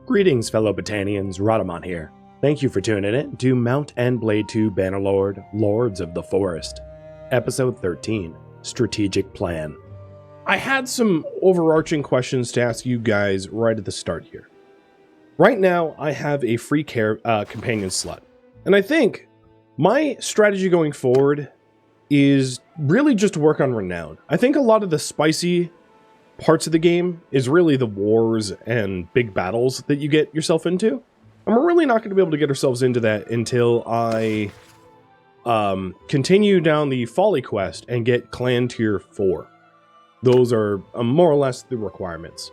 Greetings, fellow Battanians, Rhadamant here. Thank you for tuning in to Mount and Blade 2 Bannerlord, Lords of the Forest, Episode 13, Strategic Plan. I had some overarching questions to ask you guys right at the start here. Right now, I have a free companion slot, and I think my strategy going forward is really just to work on renown. I think a lot of the spicy parts of the game is really the wars and big battles that you get yourself into. And we're really not going to be able to get ourselves into that until I continue down the Folly quest and get Clan Tier 4. Those are more or less the requirements.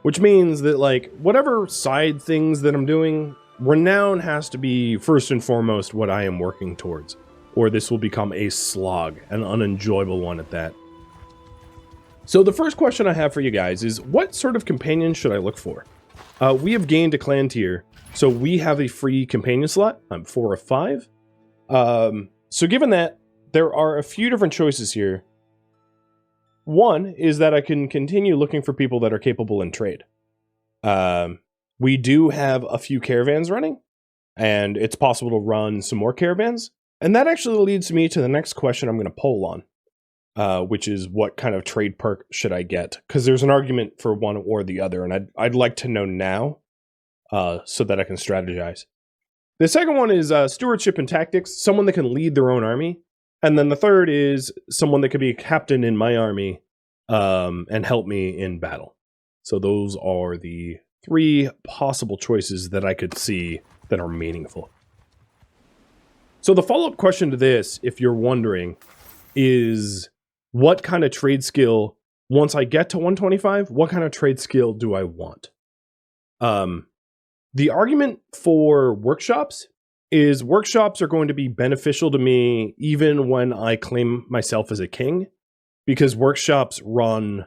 Which means that, like, whatever side things that I'm doing, renown has to be first and foremost what I am working towards. Or this will become a slog, an unenjoyable one at that. So the first question I have for you guys is, what sort of companion should I look for? We have gained a clan tier, so we have a free companion slot. I'm 4 of 5. So given that, there are a few different choices here. One is that I can continue looking for people that are capable in trade. We do have a few caravans running, and it's possible to run some more caravans. And that actually leads me to the next question I'm going to poll on. Which is, what kind of trade perk should I get? Because there's an argument for one or the other, and I'd like to know now so that I can strategize. The second one is stewardship and tactics, someone that can lead their own army. And then the third is someone that could be a captain in my army and help me in battle. So those are the 3 possible choices that I could see that are meaningful. So the follow-up question to this, if you're wondering, is what kind of trade skill, once I get to 125, what kind of trade skill do I want? The argument for workshops is workshops are going to be beneficial to me even when I claim myself as a king, because workshops run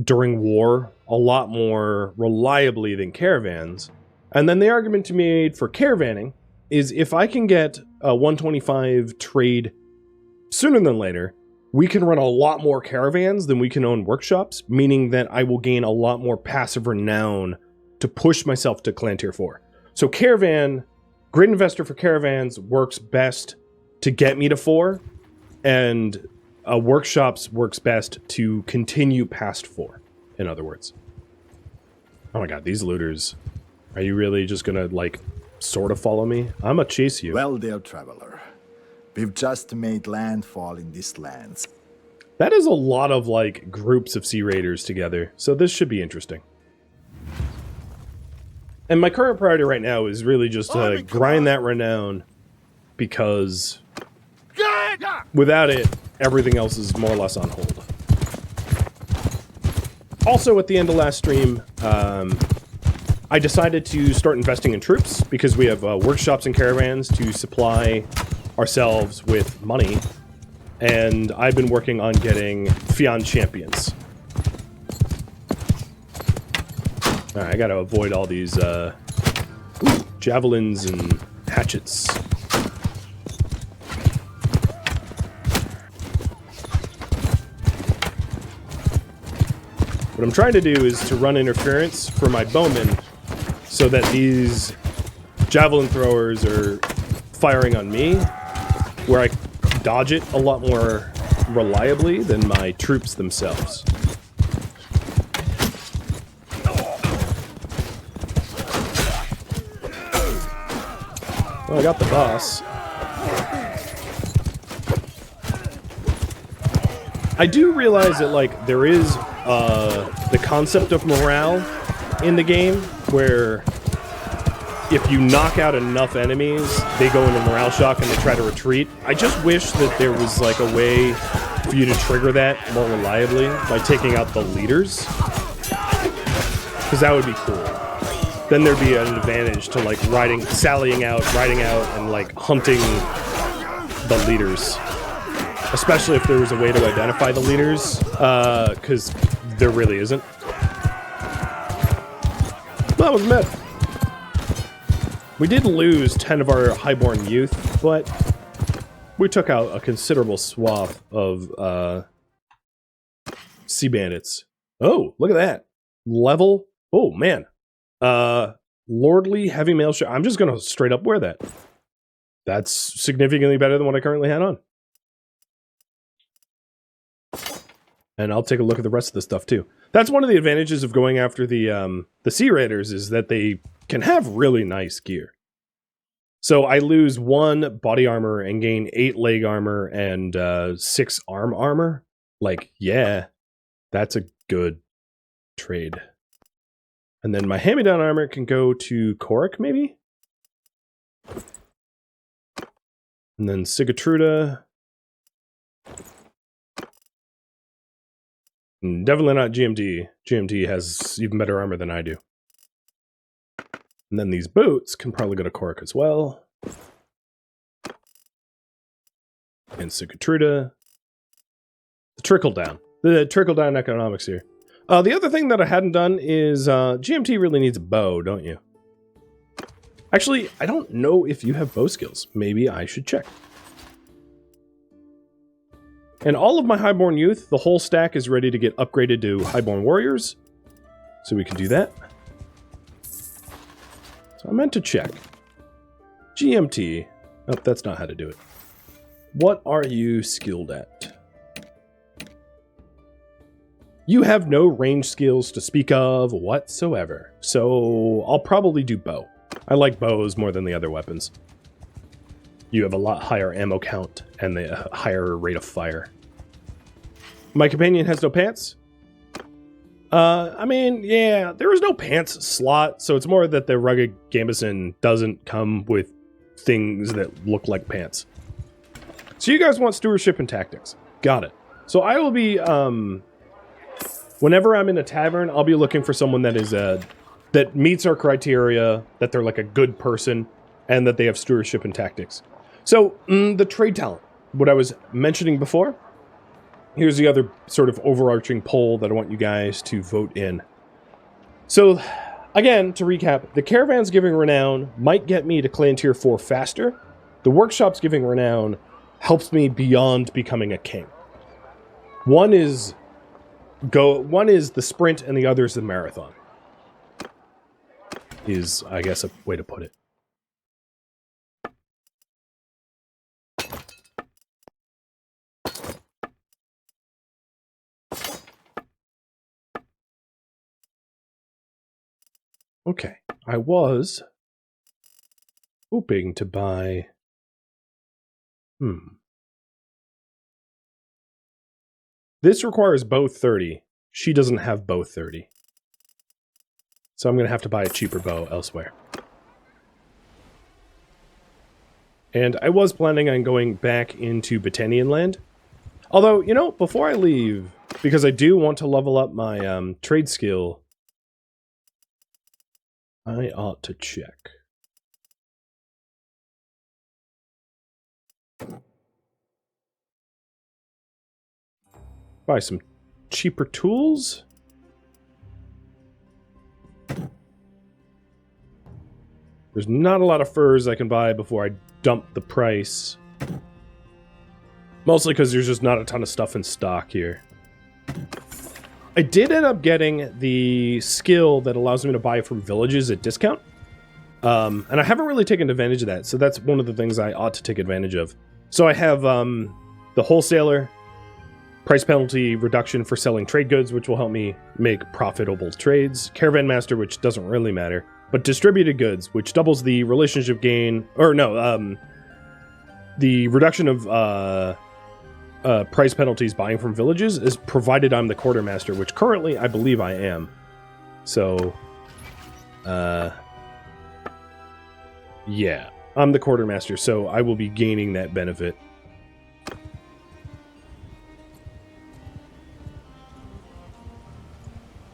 during war a lot more reliably than caravans. And then the argument to be made for caravanning is, if I can get a 125 trade sooner than later, we can run a lot more caravans than we can own workshops, meaning that I will gain a lot more passive renown to push myself to Clan Tier 4. So Caravan, Grid Investor for caravans works best to get me to 4, and workshops works best to continue past 4, in other words. Oh my god, these looters. Are you really just gonna, like, sort of follow me? I'm gonna chase you. Well, dear traveler, we've just made landfall in these lands. That is a lot of, like, groups of Sea Raiders together, so this should be interesting. And my current priority right now is really just to grind that renown, because without it, everything else is more or less on hold. Also, at the end of last stream, I decided to start investing in troops, because we have workshops and caravans to supply ourselves with money, and I've been working on getting Fian champions. Alright, I gotta avoid all these javelins and hatchets. What I'm trying to do is to run interference for my bowmen so that these javelin throwers are firing on me, where I dodge it a lot more reliably than my troops themselves. Well, I got the boss. I do realize that, like, there is the concept of morale in the game, where if you knock out enough enemies, they go into morale shock and they try to retreat. I just wish that there was, like, a way for you to trigger that more reliably by taking out the leaders, because that would be cool. Then there'd be an advantage to, like, riding out, and, like, hunting the leaders. Especially if there was a way to identify the leaders, because there really isn't. That was mid. We did lose 10 of our highborn youth, but we took out a considerable swath of sea bandits. Oh, look at that. Level. Oh, man. Lordly heavy mail shirt. I'm just gonna straight up wear that. That's significantly better than what I currently had on. And I'll take a look at the rest of the stuff too. That's one of the advantages of going after the Sea Raiders, is that they can have really nice gear. So I lose 1 body armor and gain 8 leg armor and 6 arm armor. Like, yeah, that's a good trade. And then my hand-me-down armor can go to Korik, maybe? And then Sigatruda. Definitely not GMT. GMT has even better armor than I do. And then these boots can probably go to Korik as well. And Sigatruda. The trickle-down. The trickle-down economics here. The other thing that I hadn't done is GMT really needs a bow, don't you? Actually, I don't know if you have bow skills. Maybe I should check. And all of my Highborn Youth, the whole stack is ready to get upgraded to Highborn Warriors. So we can do that. So I meant to check. GMT. Oh, that's not how to do it. What are you skilled at? You have no range skills to speak of whatsoever. So I'll probably do bow. I like bows more than the other weapons. You have a lot higher ammo count and the higher rate of fire. My companion has no pants. I mean, yeah, there is no pants slot, so it's more that the rugged gambeson doesn't come with things that look like pants. So you guys want stewardship and tactics. Got it. So I will be, whenever I'm in a tavern, I'll be looking for someone that is, that meets our criteria, that they're like a good person, and that they have stewardship and tactics. So, the trade talent, what I was mentioning before, here's the other sort of overarching poll that I want you guys to vote in. So, again, to recap, the Caravans Giving Renown might get me to Clan Tier 4 faster. The Workshops Giving Renown helps me beyond becoming a king. One is the sprint and the other is the marathon. Is, I guess, a way to put it. Okay, I was hoping to buy... This requires bow 30. She doesn't have bow 30. So I'm going to have to buy a cheaper bow elsewhere. And I was planning on going back into Battanian land. Although, you know, before I leave, because I do want to level up my trade skill, I ought to check. Buy some cheaper tools. There's not a lot of furs I can buy before I dump the price. Mostly because there's just not a ton of stuff in stock here. I did end up getting the skill that allows me to buy from villages at discount. And I haven't really taken advantage of that, so that's one of the things I ought to take advantage of. So I have the wholesaler, price penalty reduction for selling trade goods, which will help me make profitable trades. Caravan Master, which doesn't really matter. But distributed goods, which doubles the relationship gain, or no, the reduction of price penalties buying from villages is provided I'm the quartermaster, which currently I believe I am. So, yeah, I'm the quartermaster, so I will be gaining that benefit.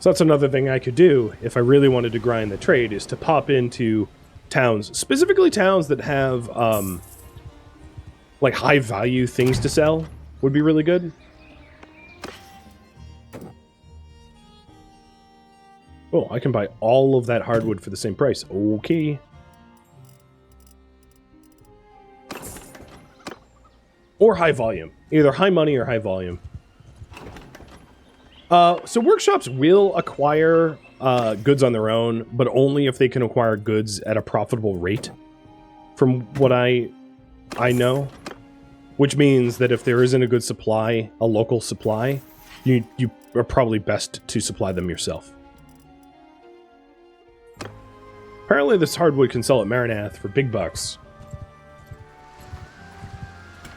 So that's another thing I could do if I really wanted to grind the trade, is to pop into towns, specifically towns that have like high value things to sell would be really good. Oh, I can buy all of that hardwood for the same price. Okay. Or high volume. Either high money or high volume. So workshops will acquire goods on their own, but only if they can acquire goods at a profitable rate, from what I know. Which means that if there isn't a good supply, a local supply, you are probably best to supply them yourself. Apparently this hardwood can sell at Marinath for big bucks.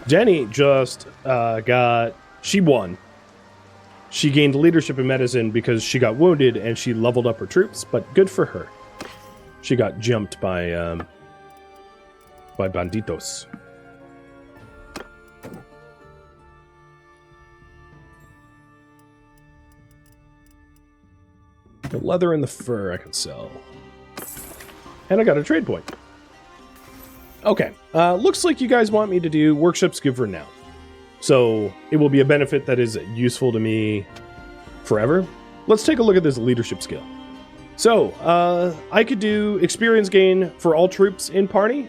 Jenny just she won. She gained leadership in medicine because she got wounded and she leveled up her troops, but good for her. She got jumped by banditos. The leather and the fur I can sell. And I got a trade point. Okay, looks like you guys want me to do Workshop's Giver now. So it will be a benefit that is useful to me forever. Let's take a look at this leadership skill. So, I could do experience gain for all troops in party.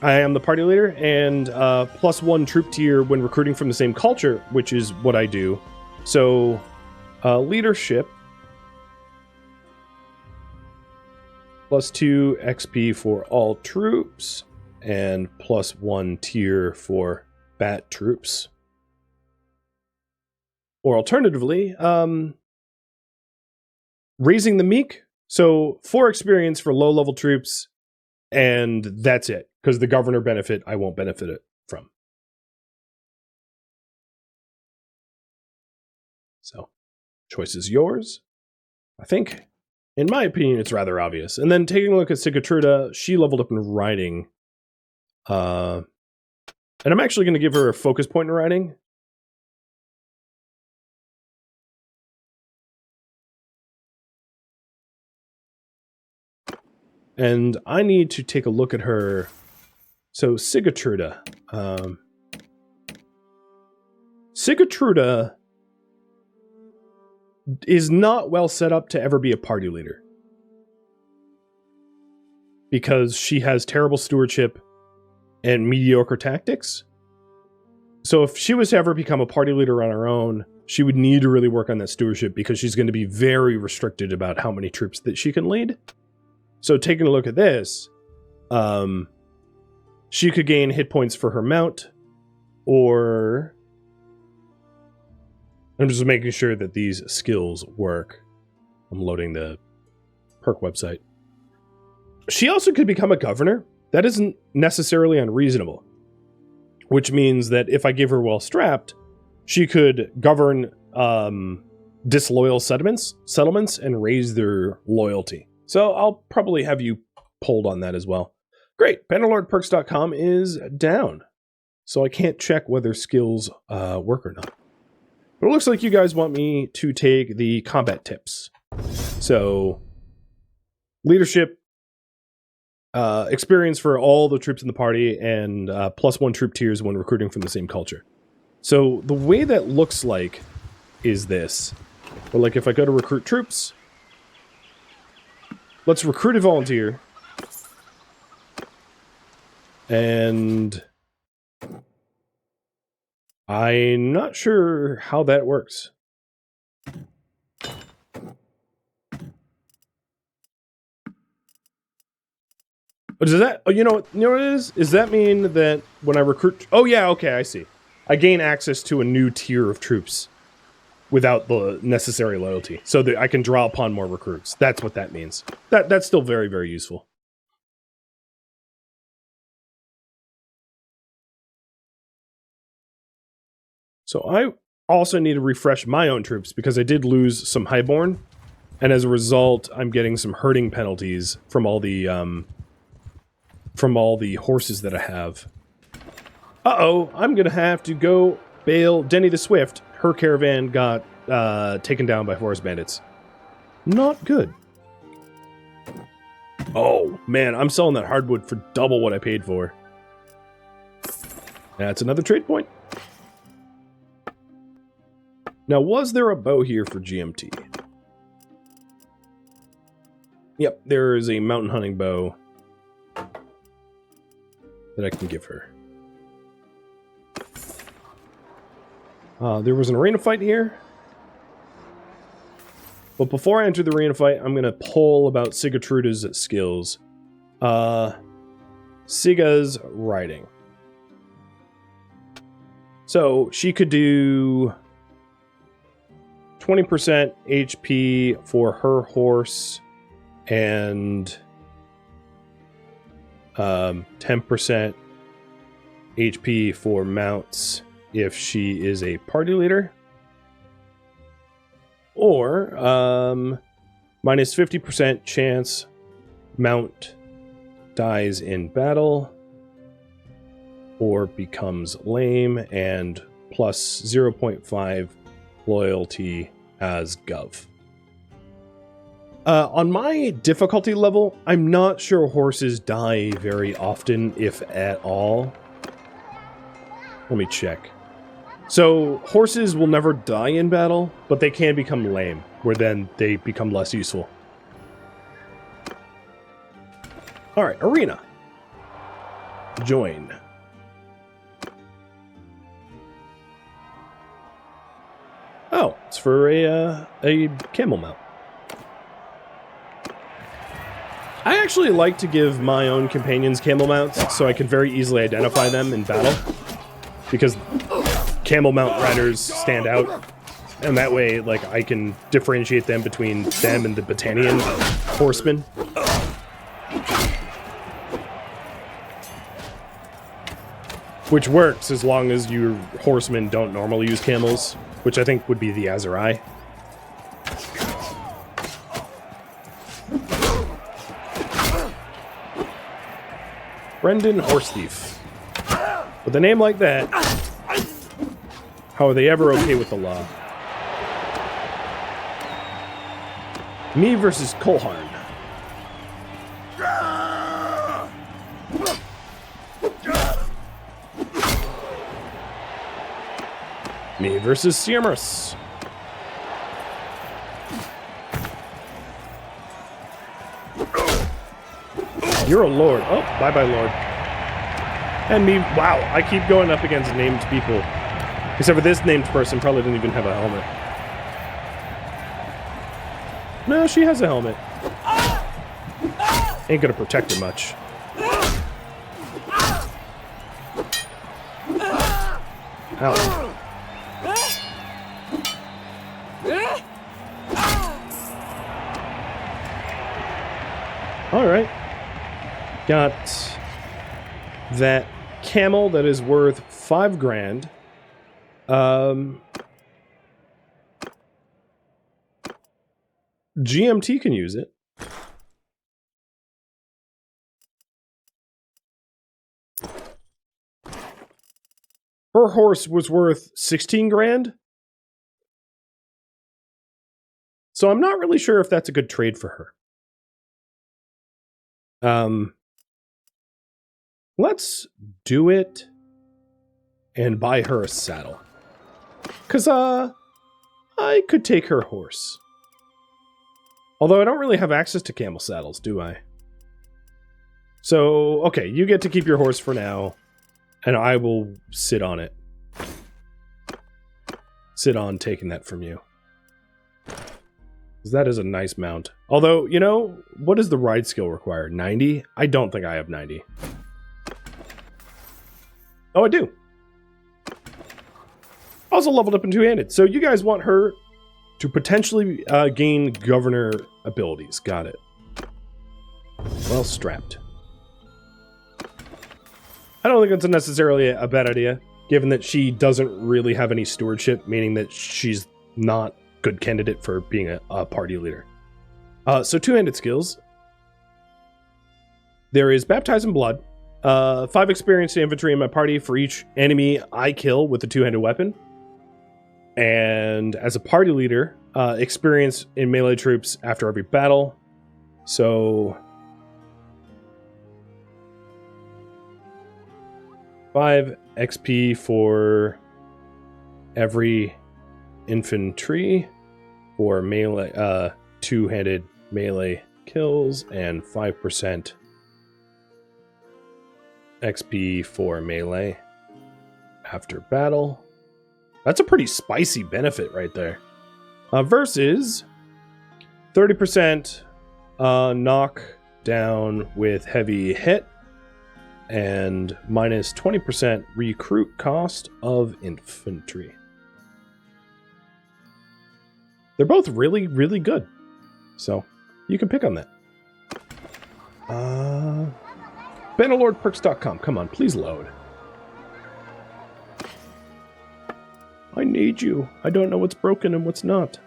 I am the party leader, and +1 troop tier when recruiting from the same culture, which is what I do. So, leadership. +2 XP for all troops, and +1 tier for bat troops. Or alternatively, raising the meek. So 4 experience for low-level troops, and that's it. Because the governor benefit, I won't benefit it from. So, choice is yours. I think, in my opinion, it's rather obvious. And then taking a look at Sigurtruda, she leveled up in riding. And I'm actually going to give her a focus point in riding. And I need to take a look at her. So Sigurtruda. Sigurtruda is not well set up to ever be a party leader. Because she has terrible stewardship and mediocre tactics. So if she was to ever become a party leader on her own, she would need to really work on that stewardship because she's going to be very restricted about how many troops that she can lead. So taking a look at this, she could gain hit points for her mount, or I'm just making sure that these skills work. I'm loading the perk website. She also could become a governor. That isn't necessarily unreasonable, which means that if I give her well strapped, she could govern disloyal settlements and raise their loyalty. So I'll probably have you polled on that as well. Great. Bannerlordperks.com is down, so I can't check whether skills work or not. But it looks like you guys want me to take the combat tips. So, leadership, experience for all the troops in the party, and +1 troop tiers when recruiting from the same culture. So the way that looks like is this. Or like if I go to recruit troops, let's recruit a volunteer. And I'm not sure how that works. But does that, you know what it is? Does that mean that when I recruit, oh yeah, okay, I see. I gain access to a new tier of troops without the necessary loyalty. So that I can draw upon more recruits. That's what that means. That's still very, very useful. So I also need to refresh my own troops because I did lose some highborn. And as a result, I'm getting some herding penalties from all the horses that I have. Uh-oh, I'm going to have to go bail Denny the Swift. Her caravan got taken down by forest bandits. Not good. Oh, man, I'm selling that hardwood for double what I paid for. That's another trade point. Now, was there a bow here for GMT? Yep, there is a mountain hunting bow that I can give her. There was an arena fight here. But before I enter the arena fight, I'm going to poll about Sigatruda's skills. Siga's riding. So she could do 20% HP for her horse and 10% HP for mounts if she is a party leader. Or minus 50% chance mount dies in battle or becomes lame, and plus 0.5 loyalty as Gov. On my difficulty level, I'm not sure horses die very often, if at all. Let me check. So, horses will never die in battle, but they can become lame, where then they become less useful. Alright, arena. Join. Oh, it's for a camel mount. I actually like to give my own companions camel mounts so I can very easily identify them in battle, because camel mount riders stand out, and that way, like, I can differentiate them between them and the Battanian horsemen. Which works as long as your horsemen don't normally use camels, which I think would be the Azurai. Brendan Horse Thief. With a name like that, how are they ever okay with the law? Me versus Colharn. Me versus Siamrus. You're a lord. Oh, bye-bye, lord. And me, wow, I keep going up against named people. Except for this named person probably didn't even have a helmet. No, she has a helmet. Ain't gonna protect her much. Ow. Alright. Got that camel that is worth 5 grand. GMT can use it. Her horse was worth 16 grand. So I'm not really sure if that's a good trade for her. Let's do it and buy her a saddle. 'Cause, I could take her horse. Although I don't really have access to camel saddles, do I? So, okay, you get to keep your horse for now, and I will sit on it. Sit on taking that from you. 'Cause that is a nice mount. Although, you know, what does the ride skill require? 90? I don't think I have 90. Oh, I do. Also leveled up in two-handed. So you guys want her to potentially gain governor abilities. Got it. Well strapped. I don't think it's necessarily a bad idea, given that she doesn't really have any stewardship, meaning that she's not a good candidate for being a party leader. So two-handed skills. There is Baptize in Blood. 5 experienced infantry in my party for each enemy I kill with a two-handed weapon. And as a party leader, experience in melee troops after every battle. So 5 XP for every infantry for melee, two-handed melee kills, and 5% XP for melee after battle. That's a pretty spicy benefit right there. Versus 30% knock down with heavy hit, and minus 20% recruit cost of infantry. They're both really, really good. So, you can pick on that. Bannerlordperks.com. Come on, please load. I need you. I don't know what's broken and what's not.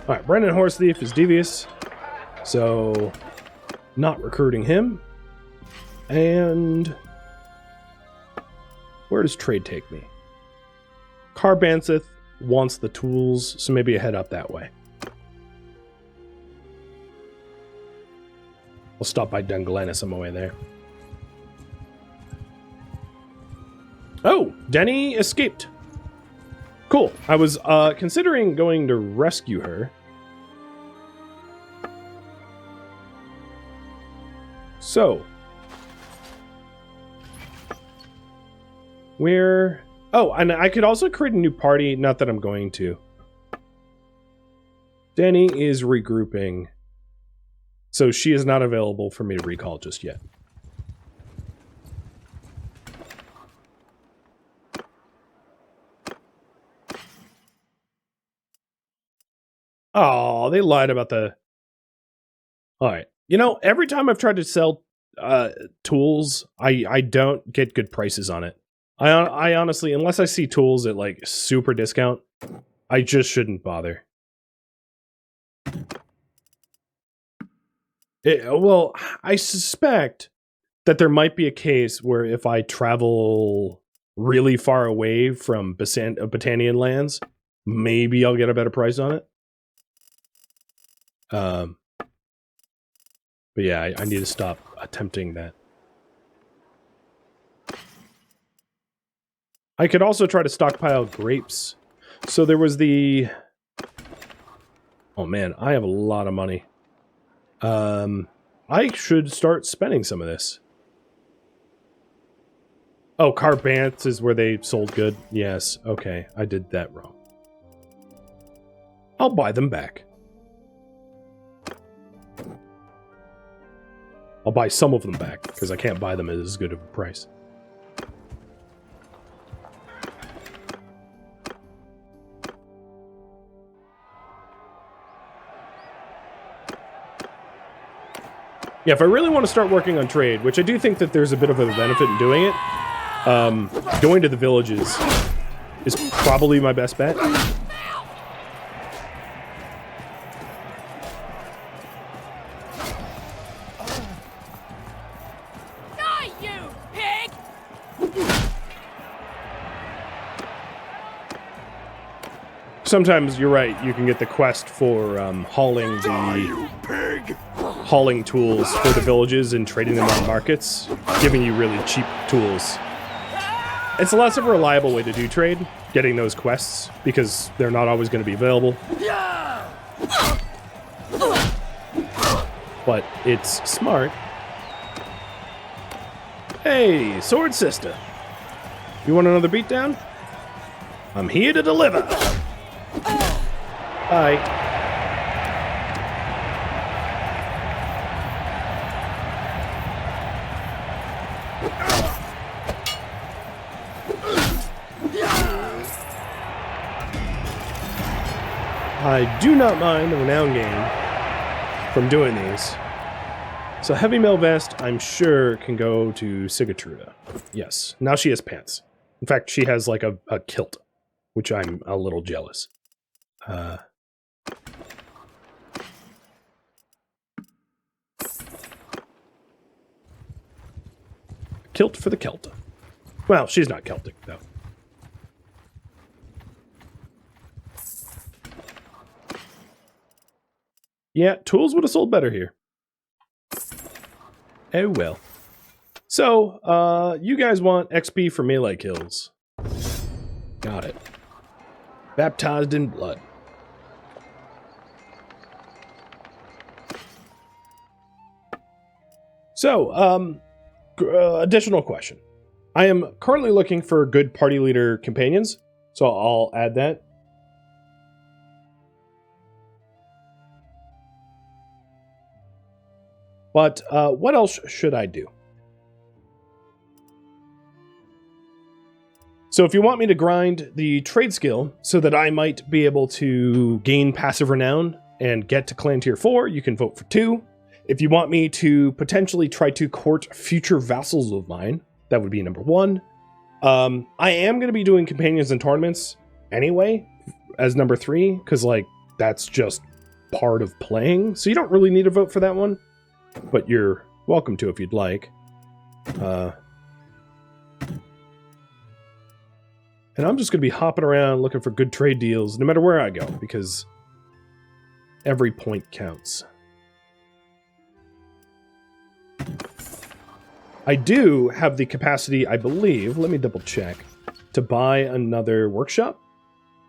Alright, Brennan Horse Thief is devious, so not recruiting him. And where does trade take me? Carbantheth wants the tools, so maybe I head up that way. I'll stop by Dungalanis on my way there. Oh, Denny escaped. Cool. I was considering going to rescue her. So, where... Oh, and I could also create a new party, not that I'm going to. Danny is regrouping, so she is not available for me to recall just yet. Oh, they lied about the... Alright. You know, every time I've tried to sell tools, I don't get good prices on it. I honestly, unless I see tools at, like, super discount, I just shouldn't bother. Well, I suspect that there might be a case where if I travel really far away from Battanian lands, maybe I'll get a better price on it. But yeah, I need to stop attempting that. I could also try to stockpile grapes. So there was the... Oh man, I have a lot of money. I should start spending some of this. Oh, Carbanth is where they sold good. Yes, okay, I did that wrong. I'll buy them back. I'll buy some of them back, because I can't buy them at as good of a price. Yeah, if I really want to start working on trade, which I do think that there's a bit of a benefit in doing it, going to the villages is probably my best bet. Die, you pig! Sometimes you're right, you can get the quest for hauling tools for the villages and trading them on markets, giving you really cheap tools. It's a less of a reliable way to do trade, getting those quests, because they're not always going to be available. But it's smart. Hey, Sword Sister. You want another beatdown? I'm here to deliver. Bye. I do not mind the renown gain from doing these. So Heavy Mail Vest, I'm sure, can go to Sigatruda. Yes. Now she has pants. In fact, she has like a kilt, which I'm a little jealous. Kilt for the Celta. Well, she's not Celtic, though. Yeah, tools would have sold better here. Oh well. So, you guys want XP for melee kills. Got it. Baptized in blood. So, additional question. I am currently looking for good party leader companions, so I'll add that. But what else should I do? So if you want me to grind the trade skill so that I might be able to gain passive renown and get to clan tier 4, you can vote for 2. If you want me to potentially try to court future vassals of mine, that would be number 1. I am going to be doing companions and tournaments anyway as number 3, because like that's just part of playing. So you don't really need to vote for that one, but you're welcome to if you'd like. And I'm just going to be hopping around looking for good trade deals no matter where I go, because every point counts. I do have the capacity, I believe, let me double check, to buy another workshop.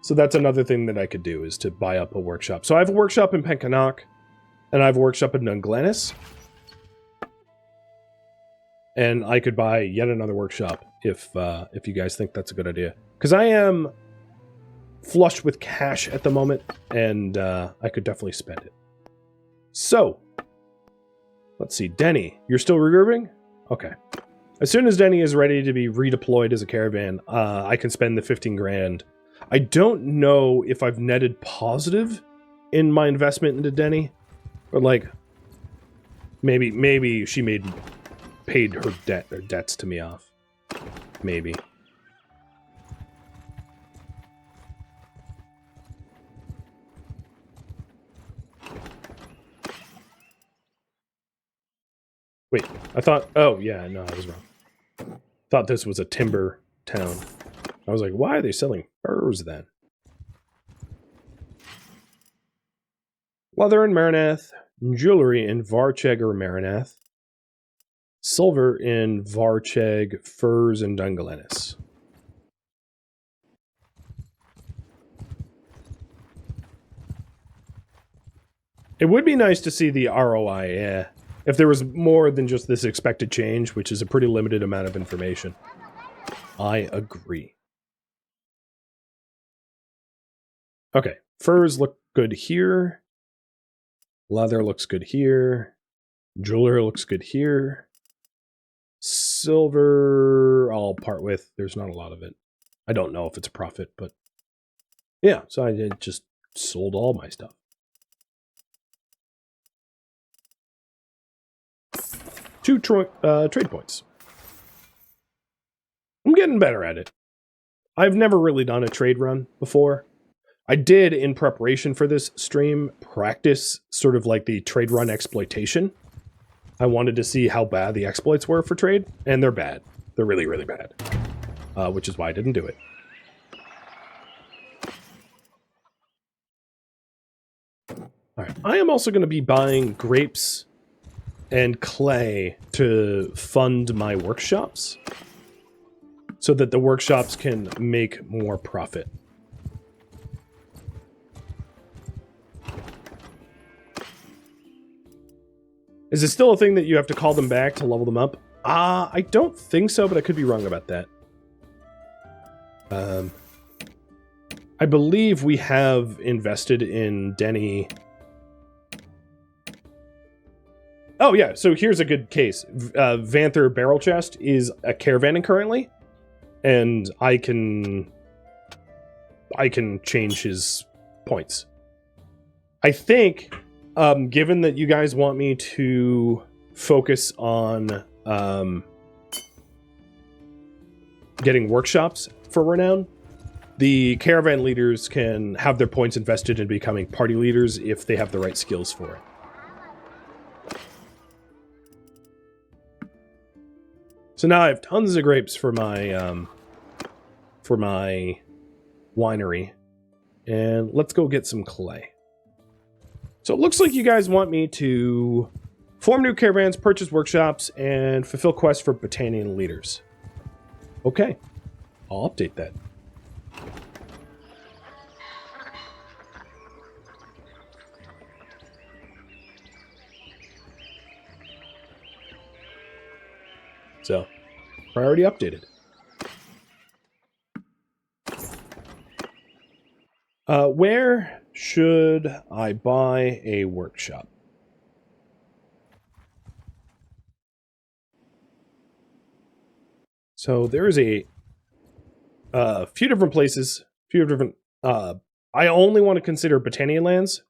So that's another thing that I could do, is to buy up a workshop. So I have a workshop in Pencannock, and I have a workshop in Nunglanis. And I could buy yet another workshop if you guys think that's a good idea. Because I am flush with cash at the moment, and I could definitely spend it. So, let's see. Denny, you're still regrouping? Okay. As soon as Denny is ready to be redeployed as a caravan, I can spend the 15 grand. I don't know if I've netted positive in my investment into Denny, or like maybe she paid her debts to me off. Maybe. Wait, I thought... Oh, yeah, no, I was wrong. Thought this was a timber town. I was like, why are they selling furs then? Leather in Maranath. Jewelry in Varcheg or Maranath. Silver in Varcheg. Furs in Dungalanis. It would be nice to see the ROI, yeah. If there was more than just this expected change, which is a pretty limited amount of information. I agree. Okay, furs look good here. Leather looks good here. Jewelry looks good here. Silver, I'll part with. There's not a lot of it. I don't know if it's a profit, but yeah, so I just sold all my stuff. Two trade points. I'm getting better at it. I've never really done a trade run before. I did, in preparation for this stream, practice sort of like the trade run exploitation. I wanted to see how bad the exploits were for trade, and they're bad. They're really, really bad. Which is why I didn't do it. Alright, I am also going to be buying grapes and clay to fund my workshops, so that the workshops can make more profit. Is it still a thing that you have to call them back to level them up? I don't think so, but I could be wrong about that. I believe we have invested in Denny. Oh yeah, so here's a good case. Vanther Barrel Chest is a caravanning currently, and I can change his points. I think, given that you guys want me to focus on getting workshops for renown, the caravan leaders can have their points invested in becoming party leaders if they have the right skills for it. So now I have tons of grapes for my winery, and let's go get some clay. So it looks like you guys want me to form new caravans, purchase workshops, and fulfill quests for Battanian leaders. Okay, I'll update that. So, priority updated. Where should I buy a workshop? So there is a few different places, few different. I only want to consider Battanian lands.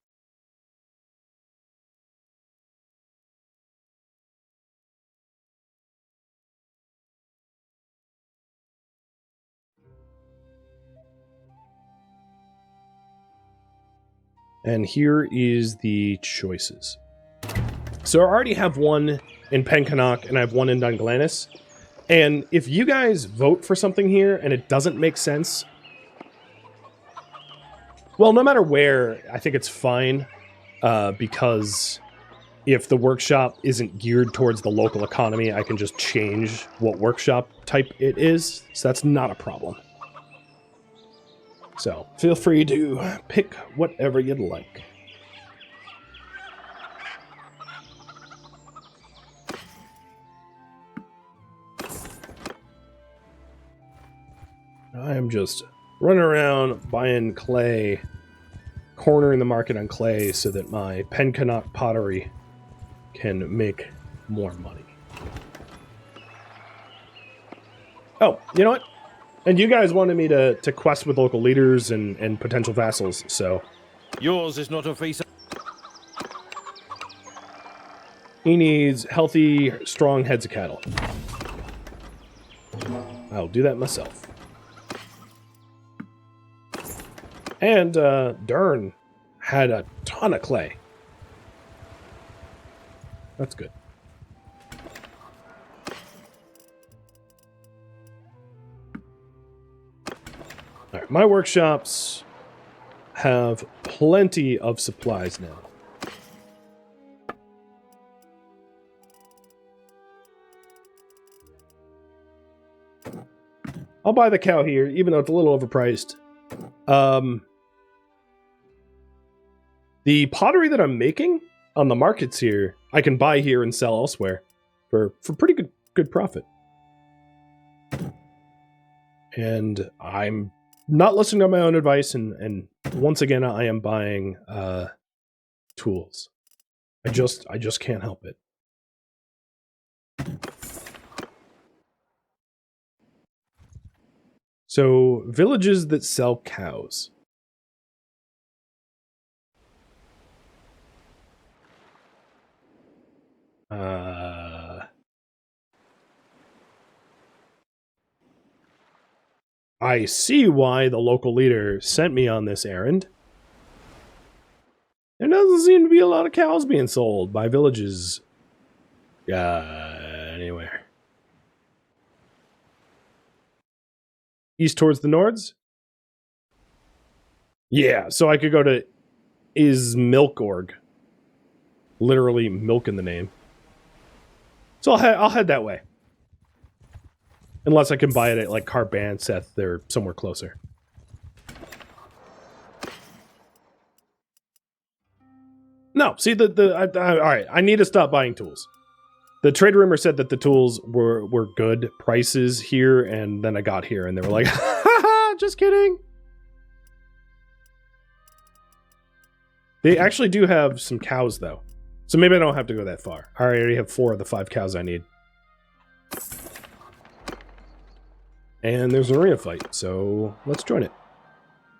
And here is the choices. So I already have one in Pencannock and I have one in Dunglanis. And if you guys vote for something here and it doesn't make sense, well, no matter where, I think it's fine. Because if the workshop isn't geared towards the local economy, I can just change what workshop type it is. So that's not a problem. So, feel free to pick whatever you'd like. I am just running around buying clay, cornering the market on clay so that my Pencannock pottery can make more money. Oh, you know what? And you guys wanted me to quest with local leaders and potential vassals, so... Yours is not a face... He needs healthy, strong heads of cattle. I'll do that myself. And, Dern had a ton of clay. That's good. Alright, my workshops have plenty of supplies now. I'll buy the cow here, even though it's a little overpriced. The pottery that I'm making on the markets here, I can buy here and sell elsewhere for pretty good profit. And I'm not listening to my own advice, and once again, I am buying tools. I just can't help it. So, villages that sell cows. I see why the local leader sent me on this errand. There doesn't seem to be a lot of cows being sold by villages anywhere. East towards the Nords? Yeah, so I could go to Ismilkorg. Literally milk in the name. So I'll head that way. Unless I can buy it at like Carbanseth or somewhere closer. No, see alright, I need to stop buying tools. The trade rumor said that the tools were good prices here, and then I got here and they were like, haha, just kidding. They actually do have some cows though. So maybe I don't have to go that far. I already have 4 of the 5 cows I need. And there's an arena fight, so let's join it.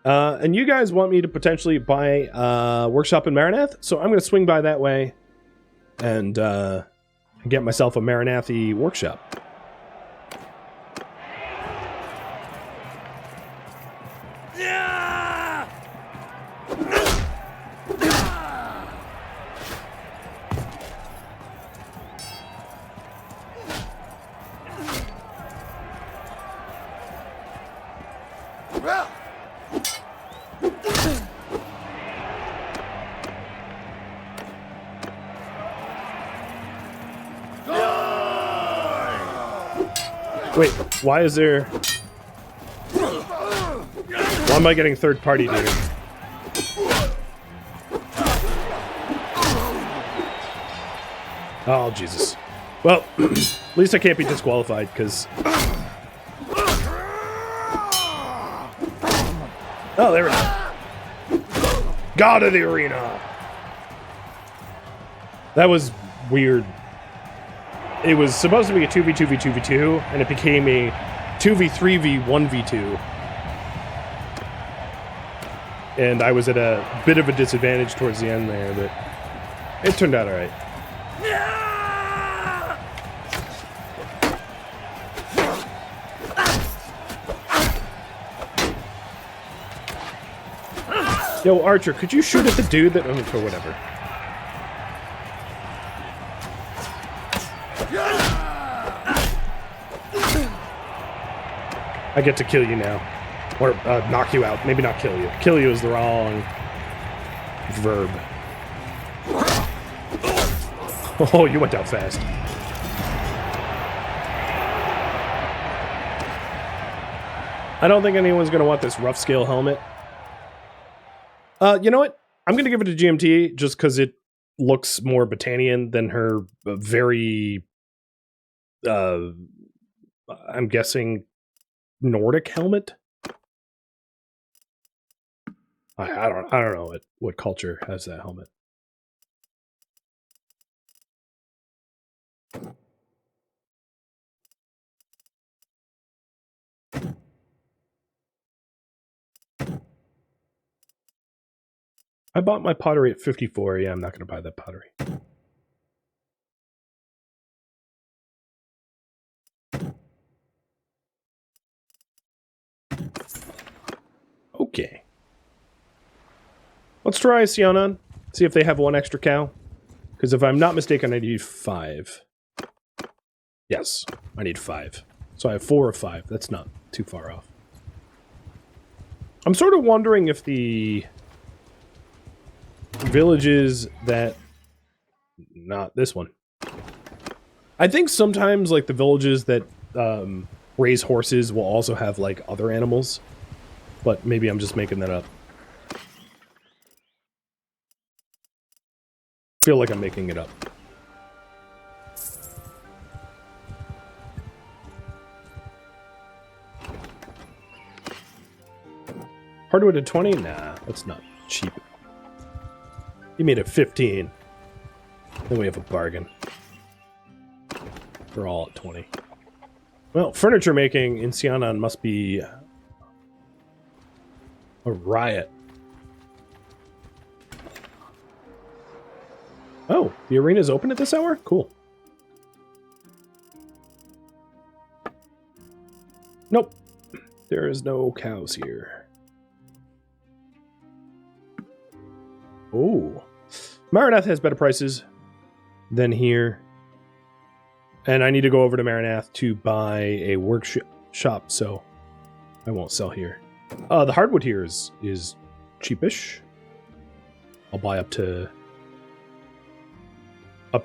And you guys want me to potentially buy a workshop in Maranath, so I'm going to swing by that way and get myself a Maranathi workshop. Wait, why is there... Why am I getting third party here? Oh, Jesus. Well, at least I can't be disqualified, because... Oh, there we go. God of the arena! That was weird. It was supposed to be a 2v2v2v2, and it became a 2v3v1v2. And I was at a bit of a disadvantage towards the end there, but it turned out alright. Yo, Archer, could you shoot at the dude that... or whatever. I get to kill you now. Or knock you out. Maybe not kill you. Kill you is the wrong verb. Oh, you went down fast. I don't think anyone's going to want this rough scale helmet. You know what? I'm going to give it to GMT just because it looks more Battanian than her very, I'm guessing, Nordic helmet. I don't know what culture has that helmet. I bought my pottery at 54. Yeah, I'm not going to buy that pottery. Okay. Let's try Sionon. See if they have one extra cow. Because if I'm not mistaken, I need 5. Yes, I need 5. So I have 4 or 5. That's not too far off. I'm sort of wondering if the villages that... Not this one. I think sometimes, like, the villages that raise horses will also have, like, other animals. But maybe I'm just making that up. Feel like I'm making it up. Hardwood at 20? Nah, that's not cheap. You made it 15. Then we have a bargain. We're all at 20. Well, furniture making in Sionon must be a riot. Oh, the arena's open at this hour? Cool. Nope. There is no cows here. Oh. Maranath has better prices than here. And I need to go over to Maranath to buy a workshop, so I won't sell here. The hardwood here is cheapish. I'll buy up to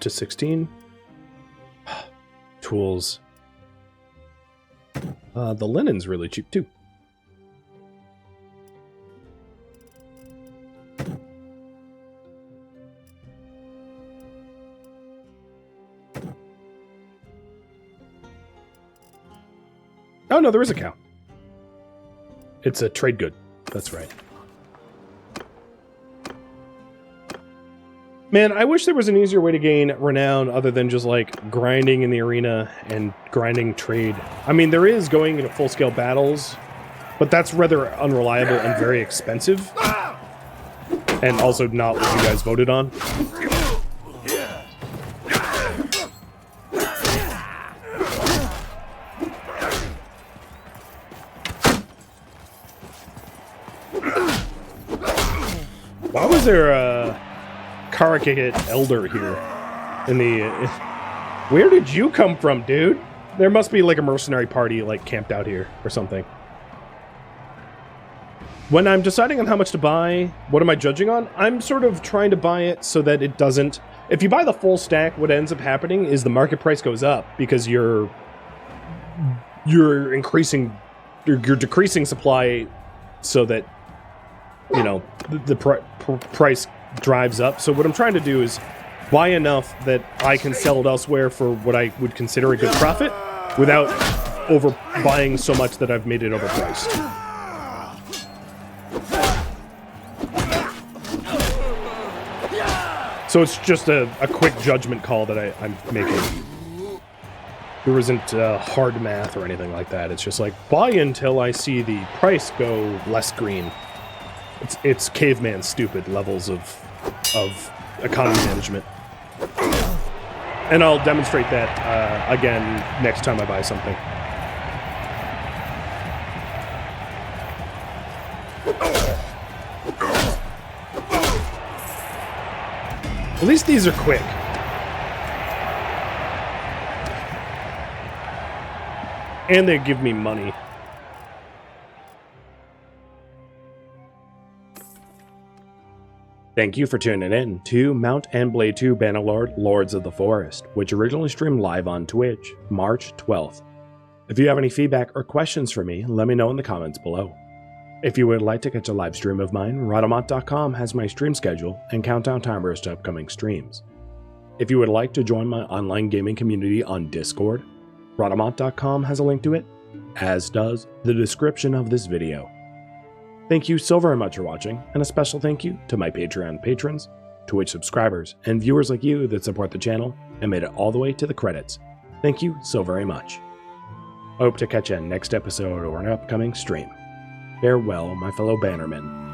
16. Tools. The linen's really cheap too. Oh no, there is a cow. It's a trade good. That's right. Man, I wish there was an easier way to gain renown other than just, like, grinding in the arena and grinding trade. I mean, there is going into full-scale battles, but that's rather unreliable and very expensive. And also not what you guys voted on. Why was there a Karakit Elder here? In the... Where did you come from, dude? There must be like a mercenary party like camped out here or something. When I'm deciding on how much to buy, what am I judging on? I'm sort of trying to buy it so that it doesn't... If you buy the full stack, what ends up happening is the market price goes up because you're increasing... You're decreasing supply so that, you know, the price drives up. So what I'm trying to do is buy enough that I can sell it elsewhere for what I would consider a good profit without overbuying so much that I've made it overpriced. So it's just a quick judgment call that I'm making. There isn't hard math or anything like that. It's just like, buy until I see the price go less green. It's caveman stupid levels of economy management. And I'll demonstrate that again next time I buy something. At least these are quick. And they give me money. Thank you for tuning in to Mount and Blade 2 Bannerlord Lords of the Forest, which originally streamed live on Twitch, March 12th. If you have any feedback or questions for me, let me know in the comments below. If you would like to catch a live stream of mine, Rhadamant.com has my stream schedule and countdown timers to upcoming streams. If you would like to join my online gaming community on Discord, Rhadamant.com has a link to it, as does the description of this video. Thank you so very much for watching, and a special thank you to my Patreon patrons, Twitch subscribers, and viewers like you that support the channel and made it all the way to the credits. Thank you so very much. I hope to catch you next episode or an upcoming stream. Farewell, my fellow Bannermen.